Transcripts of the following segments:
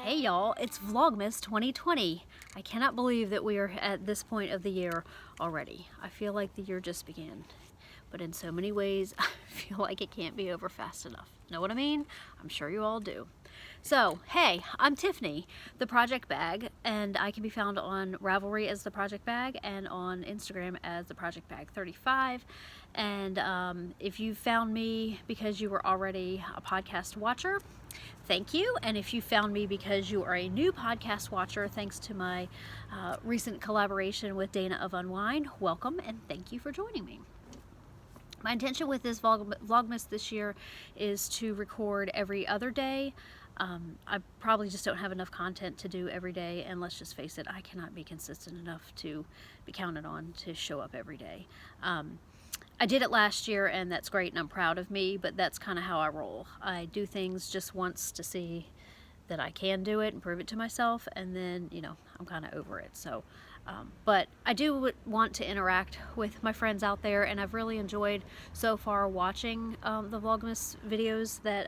Hey y'all, it's Vlogmas 2020. I cannot believe that we are at this point of the year already. I feel like the year just began, but in so many ways I feel like it can't be over fast enough. Know what I mean? I'm sure you all do. So, hey, I'm Tiffany, the Project Bag, and I can be found on Ravelry as the Project Bag and on Instagram as the Project Bag 35. And if you found me because you were already a podcast watcher, thank you. And if you found me because you are a new podcast watcher, thanks to my recent collaboration with Dana of Unwind, welcome and thank you for joining me. My intention with this Vlogmas this year is to record every other day. I probably just don't have enough content to do every day, and let's just face it, I cannot be consistent enough to be counted on to show up every day. I did it last year, and that's great, and I'm proud of me, but that's kind of how I roll. I do things just once to see that I can do it and prove it to myself, and then, you know, I'm kind of over it. So, but I do want to interact with my friends out there, and I've really enjoyed so far watching the Vlogmas videos that,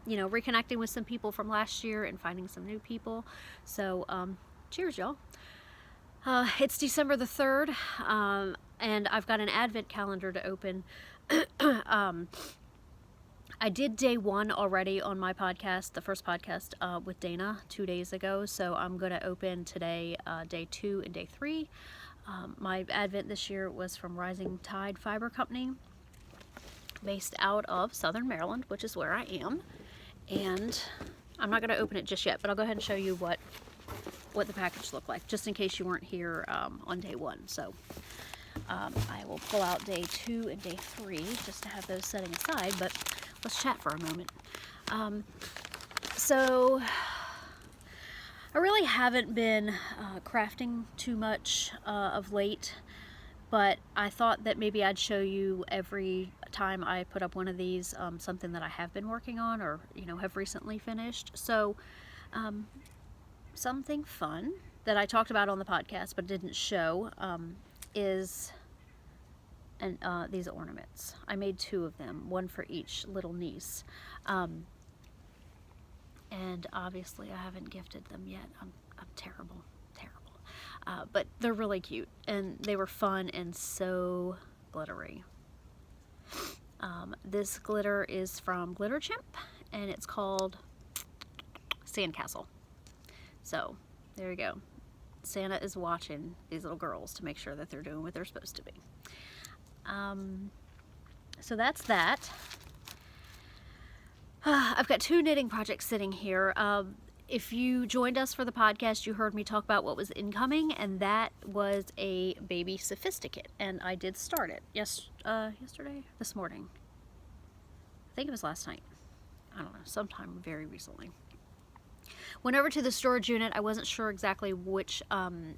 you know, reconnecting with some people from last year and finding some new people. So, cheers, y'all. It's December the 3rd, and I've got an advent calendar to open. I did day one already on my podcast, the first podcast with Dana 2 days ago, so I'm going to open today day 2 and day 3. My advent this year was from Rising Tide Fiber Company, based out of Southern Maryland, which is where I am. And I'm not going to open it just yet, but I'll go ahead and show you what the package looked like, just in case you weren't here on day 1. So I will pull out day 2 and day 3 just to have those setting aside, but let's chat for a moment. So I really haven't been crafting too much of late, but I thought that maybe I'd show you every time I put up one of these something that I have been working on or, you know, have recently finished. So something fun that I talked about on the podcast but didn't show is these ornaments. I made 2 of them, one for each little niece. And obviously I haven't gifted them yet. I'm terrible. But they're really cute, and they were fun and so glittery. This glitter is from Glitter Chimp, and it's called Sandcastle. So there you go. Santa is watching these little girls to make sure that they're doing what they're supposed to be. So that's that. I've got 2 knitting projects sitting here. If you joined us for the podcast, you heard me talk about what was incoming, and that was a baby sophisticate, and I did start it this morning. I think it was last night. I don't know, sometime very recently. Went over to the storage unit. I wasn't sure exactly which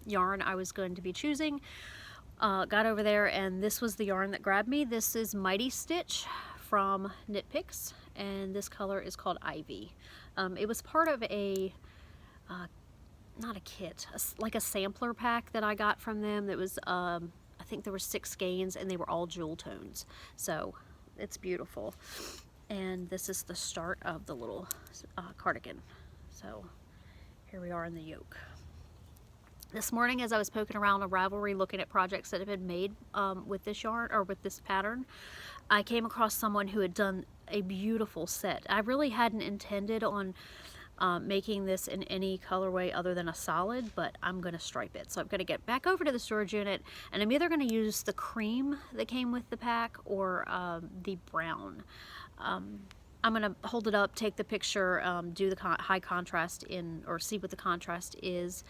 yarn I was going to be choosing. Got over there, and this was the yarn that grabbed me. This is Mighty Stitch from Knit Picks, and this color is called Ivy. It was part of a, not a kit, like a sampler pack that I got from them. That was, I think there were 6 skeins, and they were all jewel tones. So it's beautiful. And this is the start of the little cardigan. So here we are in the yoke. This morning, as I was poking around on Ravelry looking at projects that have been made with this yarn or with this pattern, I came across someone who had done a beautiful set. I really hadn't intended on making this in any colorway other than a solid, but I'm going to stripe it. So I'm going to get back over to the storage unit, and I'm either going to use the cream that came with the pack or the brown. I'm going to hold it up, take the picture, do the high contrast or see what the contrast is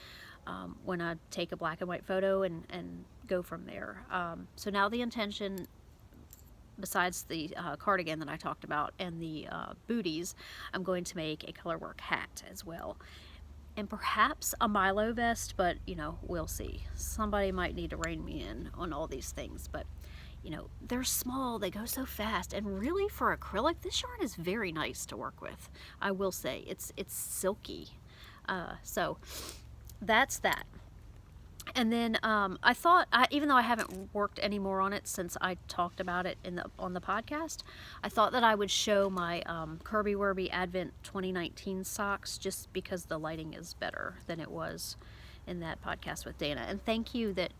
when I take a black and white photo and go from there. So now the intention, besides the cardigan that I talked about and the booties, I'm going to make a colorwork hat as well. And perhaps a Milo vest, but, you know, we'll see. Somebody might need to rein me in on all these things, but, you know, they're small, they go so fast, and really for acrylic, this yarn is very nice to work with. I will say, it's silky. So that's that. And then I thought, even though I haven't worked any more on it since I talked about it on the podcast, I thought that I would show my Kirby Werby Advent 2019 socks, just because the lighting is better than it was in that podcast with Dana. And thank you that,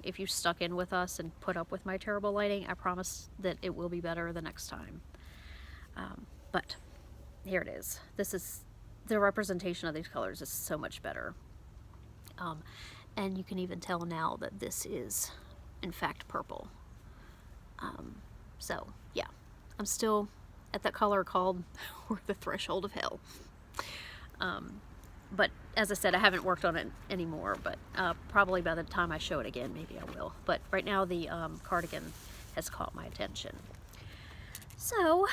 if you stuck in with us and put up with my terrible lighting, I promise that it will be better the next time. But here it is. This is, the representation of these colors is so much better. And you can even tell now that this is, in fact, purple. So, yeah. I'm still at that color called The Threshold of Hell. But, as I said, I haven't worked on it anymore. But probably by the time I show it again, maybe I will. But right now, the cardigan has caught my attention. So,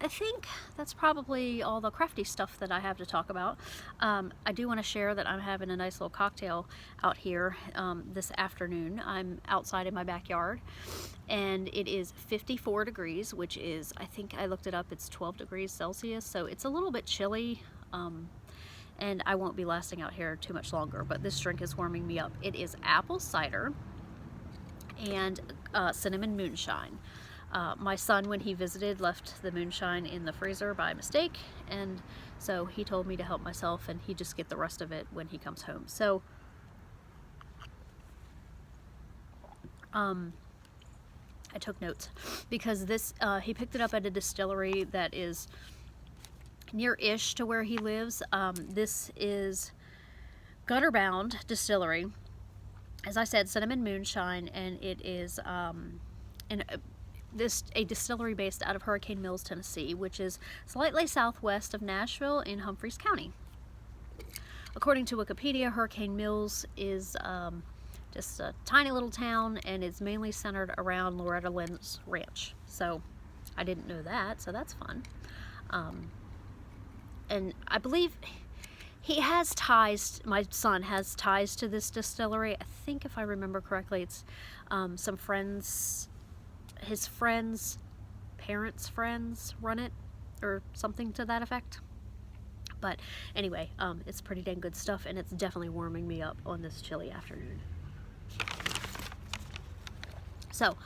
I think that's probably all the crafty stuff that I have to talk about. I do want to share that I'm having a nice little cocktail out here this afternoon. I'm outside in my backyard, and it is 54 degrees, which is, I think I looked it up, it's 12 degrees Celsius, so it's a little bit chilly, and I won't be lasting out here too much longer, but this drink is warming me up. It is apple cider and cinnamon moonshine. My son, when he visited, left the moonshine in the freezer by mistake, and so he told me to help myself, and he'd just get the rest of it when he comes home. So, I took notes, because this, he picked it up at a distillery that is near-ish to where he lives. This is Gutterbound Distillery. As I said, cinnamon moonshine, and it is, a distillery based out of Hurricane Mills, Tennessee, which is slightly southwest of Nashville in Humphreys County. According to Wikipedia, Hurricane Mills is just a tiny little town, and it's mainly centered around Loretta Lynn's ranch. So I didn't know that, so that's fun. And I believe he has ties, my son has ties to this distillery. I think, if I remember correctly, it's some friends, his friends' parents' friends run it, or something to that effect. But anyway, it's pretty dang good stuff, and it's definitely warming me up on this chilly afternoon. So,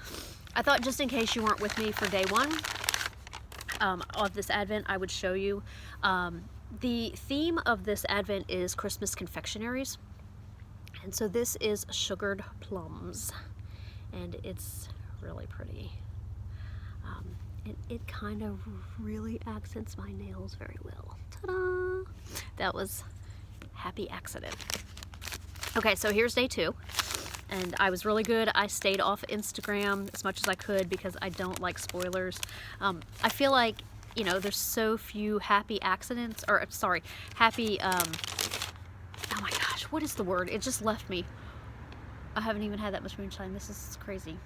I thought, just in case you weren't with me for day one of this Advent, I would show you. The theme of this Advent is Christmas confectionaries, and so this is sugared plums, and it's really pretty. It kind of really accents my nails very well. Ta-da! That was happy accident. Okay, so here's day two, and I was really good. I stayed off Instagram as much as I could because I don't like spoilers. I feel like, there's so few happy accidents, or sorry, happy, oh my gosh, what is the word? It just left me. I haven't even had that much moonshine. This is crazy.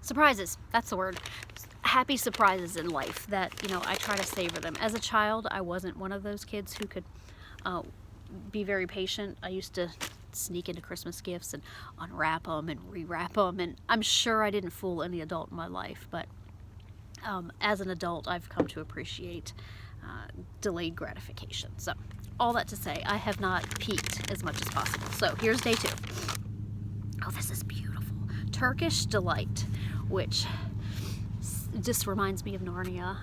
Surprises, that's the word. Happy surprises in life that, I try to savor them. As a child, I wasn't one of those kids who could be very patient. I used to sneak into Christmas gifts and unwrap them and rewrap them, and I'm sure I didn't fool any adult in my life, but as an adult, I've come to appreciate delayed gratification. So, all that to say, I have not peaked as much as possible. So, here's day two. Oh, this is beautiful. Turkish Delight, which just reminds me of Narnia.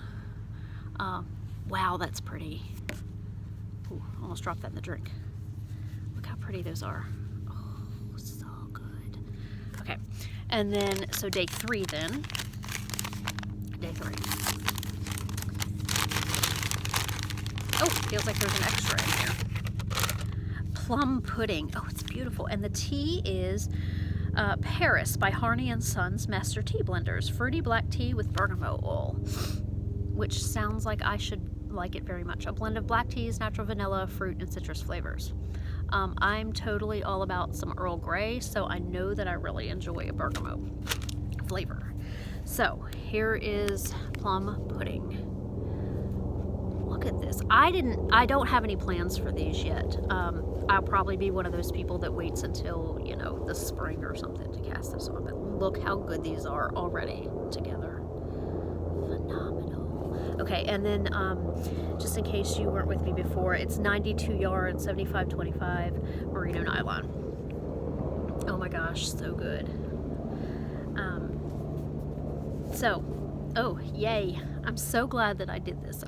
Wow, that's pretty. Ooh, almost dropped that in the drink. Look how pretty those are. Oh, so good. Okay, and then, so day three then. Day three. Oh, feels like there's an extra in here. Plum pudding. Oh, it's beautiful. And the tea is Paris by Harney & Sons Master Tea Blenders. Fruity black tea with bergamot oil, which sounds like I should like it very much. A blend of black teas, natural vanilla, fruit, and citrus flavors. I'm totally all about some Earl Grey, so I know that I really enjoy a bergamot flavor. So, here is plum pudding. Look at this. I don't have any plans for these yet. I'll probably be one of those people that waits until, the spring or something to cast this on. But look how good these are already together. Phenomenal. Okay, and then just in case you weren't with me before, it's 92 yards, 75/25 merino nylon. Oh my gosh, so good. Oh, yay. I'm so glad that I did this.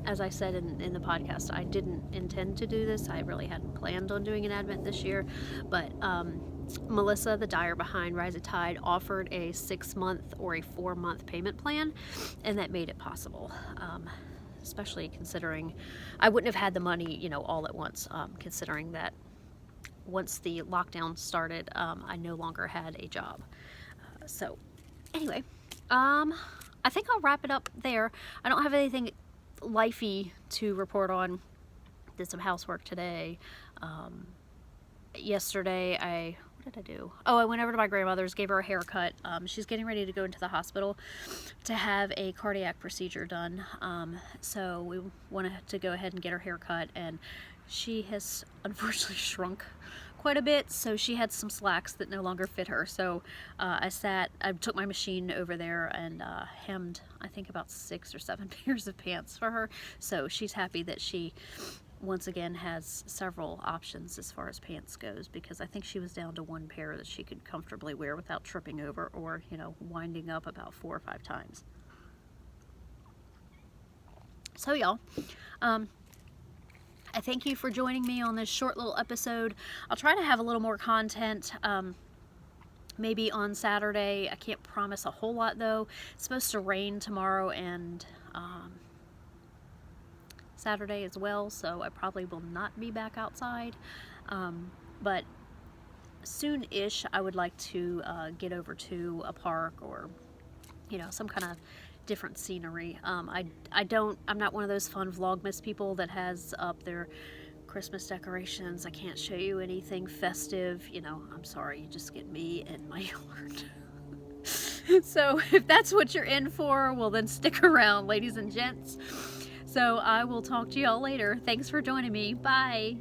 As I said in the podcast, I didn't intend to do this. I really hadn't planned on doing an advent this year, but Melissa, the dyer behind Rise of Tide, offered a 6-month or a 4-month payment plan, and that made it possible. Especially considering I wouldn't have had the money, you know, all at once, considering that once the lockdown started, I no longer had a job. So anyway, I think I'll wrap it up there. I don't have anything lifey to report on. Did some housework today. Yesterday, what did I do? Oh, I went over to my grandmother's, gave her a haircut. She's getting ready to go into the hospital to have a cardiac procedure done. So we wanted to go ahead and get her haircut, and she has unfortunately shrunk quite a bit, so she had some slacks that no longer fit her. So I took my machine over there and hemmed, I think, about 6 or 7 pairs of pants for her. So she's happy that she once again has several options as far as pants goes, because I think she was down to 1 pair that she could comfortably wear without tripping over or, you know, winding up about 4 or 5 times. So y'all, I thank you for joining me on this short little episode. I'll try to have a little more content maybe on Saturday. I can't promise a whole lot though. It's supposed to rain tomorrow and Saturday as well, so I probably will not be back outside. But soon-ish I would like to get over to a park or, you know, some kind of different scenery. I'm not one of those fun Vlogmas people that has up their Christmas decorations. I can't show you anything festive, you know. I'm sorry, you just get me and my yard. So if that's what you're in for, well then stick around, ladies and gents. So I will talk to y'all later. Thanks for joining me. Bye.